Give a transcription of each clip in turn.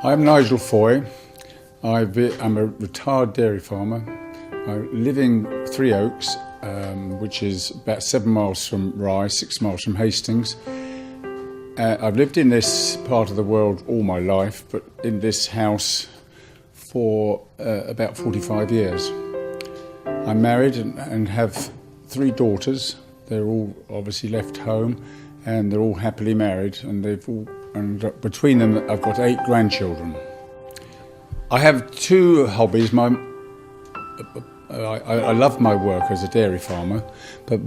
I'm Nigel Foy. I'm a retired dairy farmer. I live in Three Oaks, which is about 7 miles from Rye, 6 miles from Hastings. I've lived in this part of the world all my life, but in this house for about 45 years. I'm married and have 3 daughters. They're all obviously left home, and they're all happily married, and between them I've got 8 grandchildren. I have 2 hobbies. I love my work as a dairy farmer, but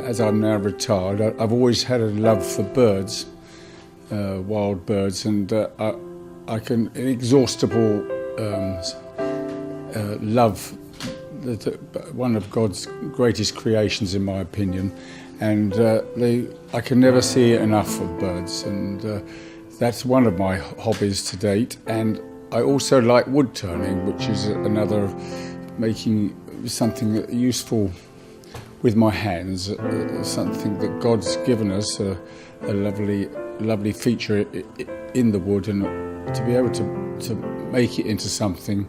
as I'm now retired, I've always had a love for birds, wild birds, and I can inexhaustible love one of God's greatest creations, in my opinion, and I can never see enough of birds, and that's one of my hobbies to date. And I also like wood turning, which is another, making something useful with my hands, something that God's given us, a lovely feature in the wood, and to be able to make it into something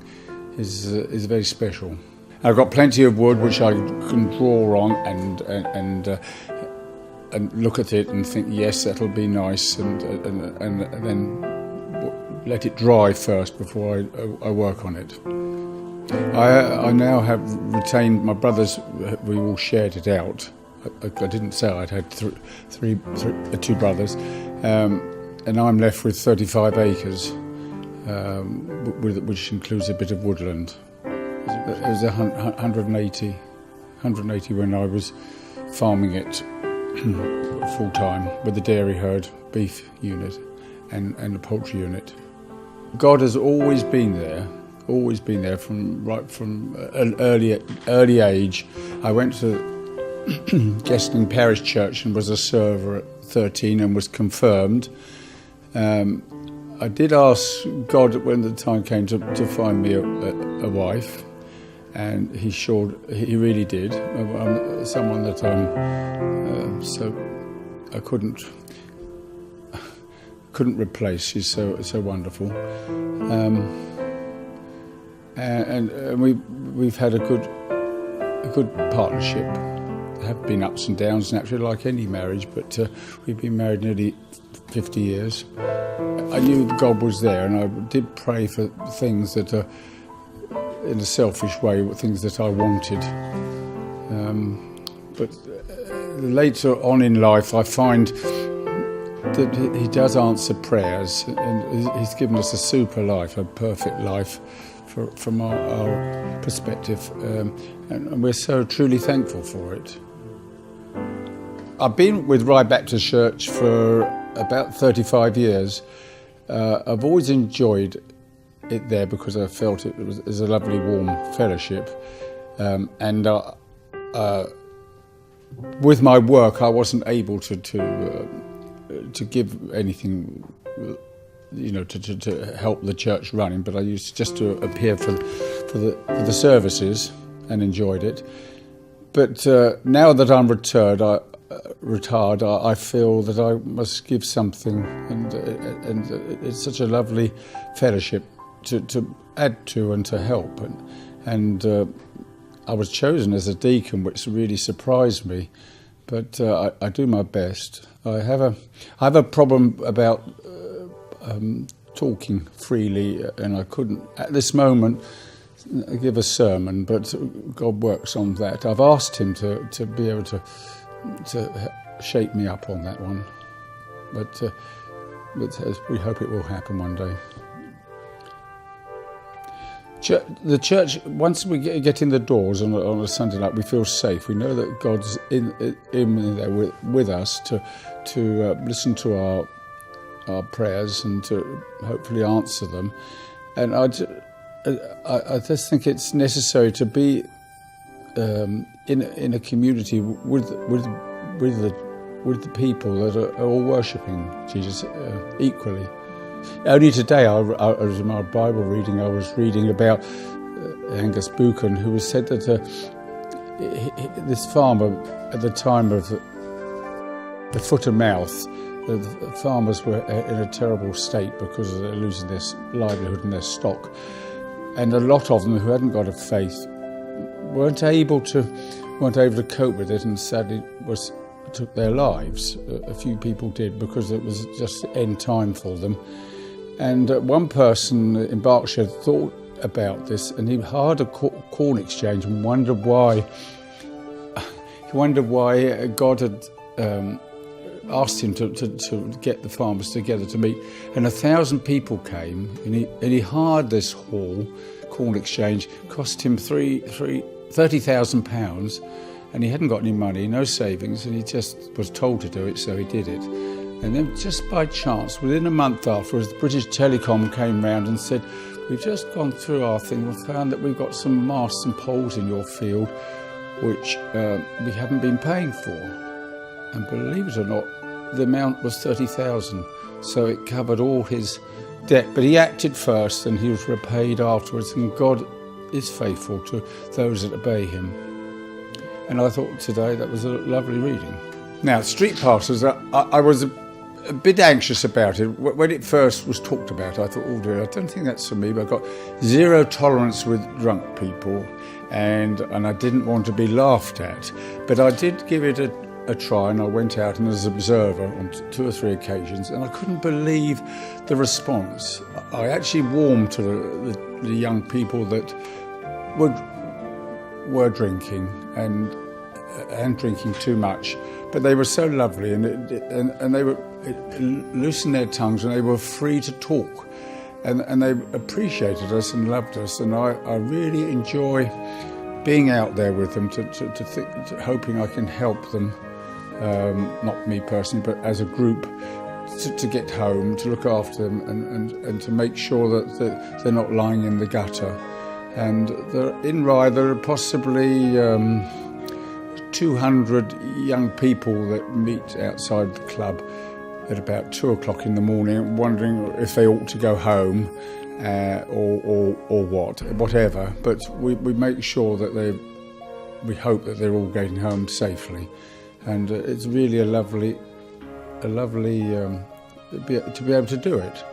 is very special. I've got plenty of wood which I can draw on and look at it and think, yes, that'll be nice, and then let it dry first before I work on it. I now have retained my brothers. We all shared it out. I didn't say I'd had 2 brothers, and I'm left with 35 acres, which includes a bit of woodland. It was 180 when I was farming it full time with the dairy herd, beef unit, and the poultry unit. God has always been there from an early age. I went to Guestling Parish Church and was a server at 13 and was confirmed. I did ask God when the time came to find me a wife, and He really did. Someone that so I couldn't replace. She's so wonderful, and we've had a good partnership. There have been ups and downs, naturally, like any marriage, but we've been married nearly 50 years. I knew God was there, and I did pray for things that are, in a selfish way, things that I wanted. But later on in life, I find that He does answer prayers, and He's given us a super life, a perfect life, from our perspective, and we're so truly thankful for it. I've been with Rye Baptist Church for about 35 years. I've always enjoyed it there because I felt it was a lovely, warm fellowship, and with my work, I wasn't able to give anything, to help the church running, but I used just to appear for the services and enjoyed it. But now that I'm retired, I feel that I must give something, and it's such a lovely fellowship to add to and to help, and I was chosen as a deacon, which really surprised me, but I do my best. I have a problem about talking freely, and I couldn't at this moment give a sermon, but God works on that. I've asked Him to be able to shape me up on that one, but we hope it will happen one day. The church, once we get in the doors on a Sunday night, we feel safe. We know that God's in there with us to listen to our prayers and to hopefully answer them. And I just think it's necessary to be in a community with the people that are all worshipping Jesus equally. Only today, I was in my Bible reading, I was reading about Angus Buchan, who was said that this farmer, at the time of the foot and mouth, the farmers were in a terrible state because they're losing their livelihood and their stock. And a lot of them who hadn't got a faith weren't able to cope with it, and sadly took their lives. A few people did because it was just end time for them. And one person in Berkshire thought about this, and he hired a corn exchange and wondered why God had asked him to get the farmers together to meet, and 1,000 people came, and he hired this hall, corn exchange, cost him £30,000, and he hadn't got any money, no savings, and he just was told to do it, so he did it. And then just by chance, within a month afterwards, the British Telecom came round and said, "We've just gone through our thing, we've found that we've got some masts and poles in your field which we haven't been paying for." And believe it or not, the amount was 30,000, so it covered all his debt. But he acted first, and he was repaid afterwards, and God is faithful to those that obey him. And I thought today that was a lovely reading. Now, street pastors, I was a bit anxious about it. When it first was talked about, I thought, oh dear, I don't think that's for me, but I've got zero tolerance with drunk people, and I didn't want to be laughed at. But I did give it a try, and I went out and as an observer on 2 or 3 occasions, and I couldn't believe the response. I actually warmed to the young people that were drinking and drinking too much, but they were so lovely, and they were loosened their tongues, and they were free to talk, and they appreciated us and loved us, and I really enjoy being out there with them, hoping I can help them. Not me personally, but as a group, to get home, to look after them, and to make sure that they're not lying in the gutter. And in Rye there are possibly 200 young people that meet outside the club at about 2 o'clock in the morning, wondering if they ought to go home or whatever. But we make sure that we hope that they're all getting home safely. And it's really a lovely to be able to do it,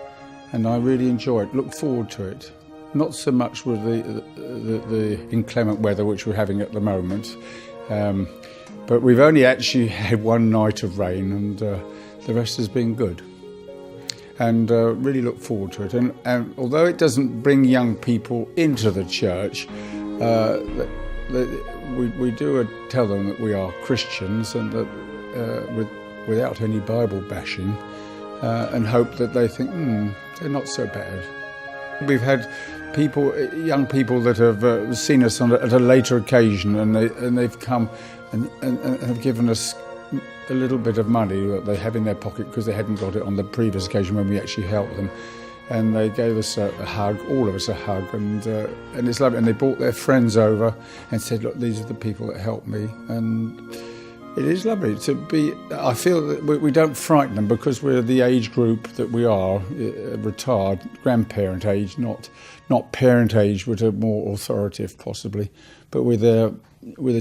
and I really enjoy it. Look forward to it. Not so much with the inclement weather which we're having at the moment, but we've only actually had one night of rain, and the rest has been good. And really look forward to it. And although it doesn't bring young people into the church, we do tell them that we are Christians, and that without any Bible bashing, and hope that they think, they're not so bad. We've had young people that have seen us at a later occasion, and they've come and have given us a little bit of money that they have in their pocket because they hadn't got it on the previous occasion when we actually helped them. And they gave us a hug, all of us a hug, and it's lovely. And they brought their friends over and said, "Look, these are the people that helped me." And it is lovely to be. I feel that we don't frighten them because we're the age group that we are, retired, grandparent age, not parent age, but a more authoritative possibly, but with a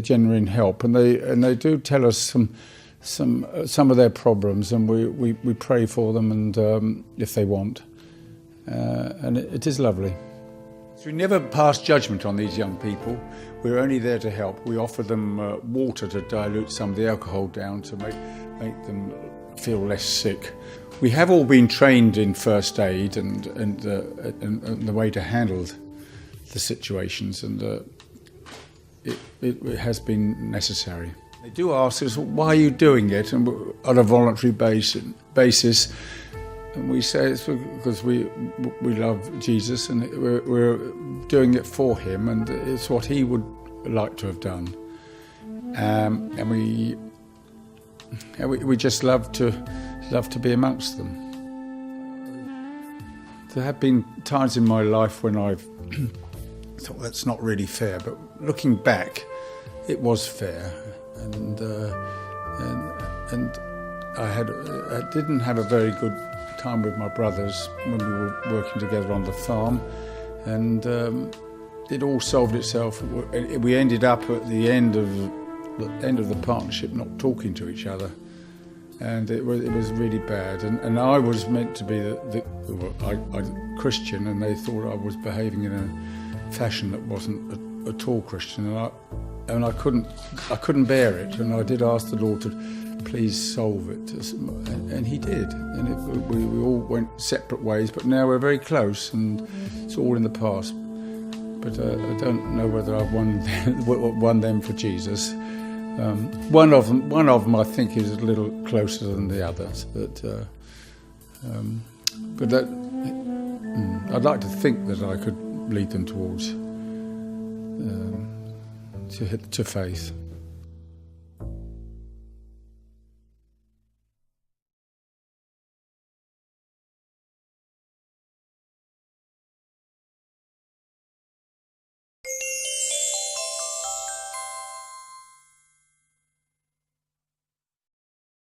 genuine help. And they do tell us some of their problems, and we pray for them, and if they want. And it is lovely. So we never pass judgment on these young people. We're only there to help. We offer them water to dilute some of the alcohol down to make them feel less sick. We have all been trained in first aid and the way to handle the situations, and it has been necessary. They do ask us, why are you doing it, and on a voluntary basis. And we say it's because we love Jesus, and we're doing it for him, and it's what he would like to have done. And we just love to be amongst them. There have been times in my life when I've thought that's not really fair, but looking back, it was fair, and I didn't have a very good time with my brothers when we were working together on the farm, and it all solved itself. We ended up at the end of the partnership not talking to each other, and it was really bad. And I was meant to be a Christian, and they thought I was behaving in a fashion that wasn't at all Christian, and I couldn't bear it, and I did ask the Lord to please solve it, and He did, and we all went separate ways, but now we're very close, and it's all in the past. But I don't know whether I've won them for Jesus. One of them, I think, is a little closer than the others. But I'd like to think that I could lead them towards to faith.